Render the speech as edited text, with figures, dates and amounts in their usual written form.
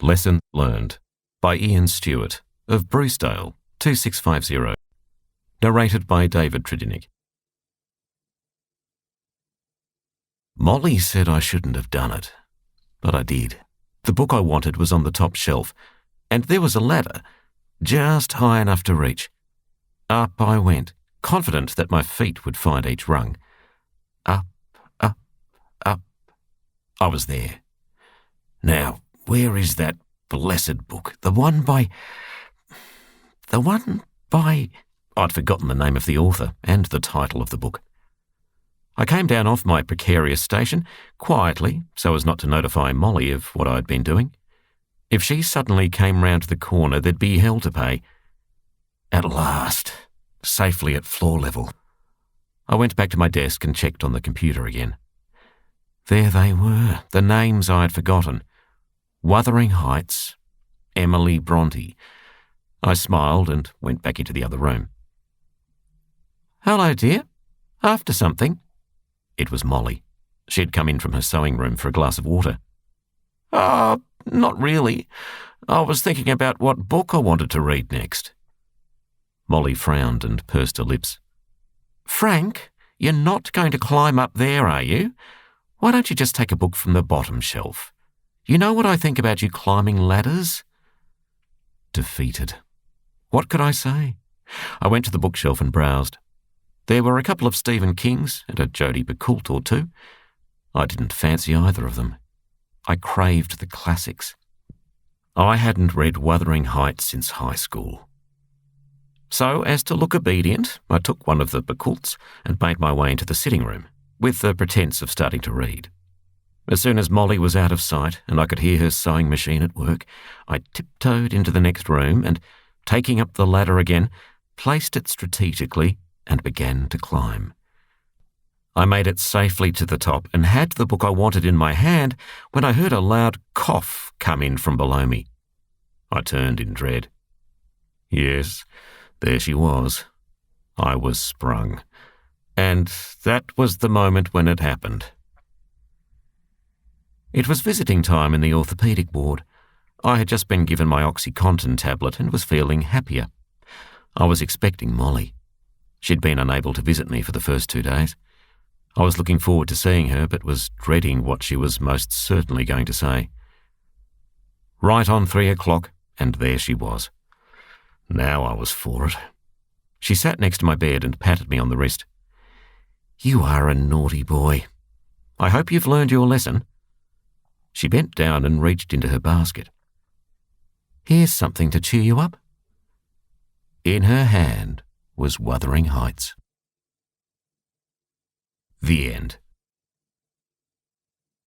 Lesson Learned by Ian Stewart of Brucedale, 2650. Narrated by David Tredinnick. Molly said I shouldn't have done it, but I did. The book I wanted was on the top shelf, and there was a ladder, just high enough to reach. Up I went, confident that my feet would find each rung. Up, up, up. I was there. Now, where is that blessed book? The one by... I'd forgotten the name of the author and the title of the book. I came down off my precarious station, quietly, so as not to notify Molly of what I'd been doing. If she suddenly came round the corner, there'd be hell to pay. At last, safely at floor level. I went back to my desk and checked on the computer again. There they were, the names I'd forgotten. Wuthering Heights, Emily Bronte. I smiled and went back into the other room. "Hello, dear. After something?" It was Molly. She'd come in from her sewing room for a glass of water. Not really. I was thinking about what book I wanted to read next." Molly frowned and pursed her lips. "Frank, you're not going to climb up there, are you? Why don't you just take a book from the bottom shelf? You know what I think about you climbing ladders?" Defeated. What could I say? I went to the bookshelf and browsed. There were a couple of Stephen Kings and a Jodi Picoult or two. I didn't fancy either of them. I craved the classics. I hadn't read Wuthering Heights since high school. So, as to look obedient, I took one of the Picoults and made my way into the sitting room, with the pretence of starting to read. As soon as Molly was out of sight and I could hear her sewing machine at work, I tiptoed into the next room and, taking up the ladder again, placed it strategically and began to climb. I made it safely to the top and had the book I wanted in my hand when I heard a loud cough come in from below me. I turned in dread. Yes, there she was. I was sprung. And that was the moment when it happened. It was visiting time in the orthopaedic ward. I had just been given my OxyContin tablet and was feeling happier. I was expecting Molly. She'd been unable to visit me for the first 2 days. I was looking forward to seeing her, but was dreading what she was most certainly going to say. Right on 3 o'clock, and there she was. Now I was for it. She sat next to my bed and patted me on the wrist. "You are a naughty boy. I hope you've learned your lesson." She bent down and reached into her basket. "Here's something to cheer you up." In her hand was Wuthering Heights. The end.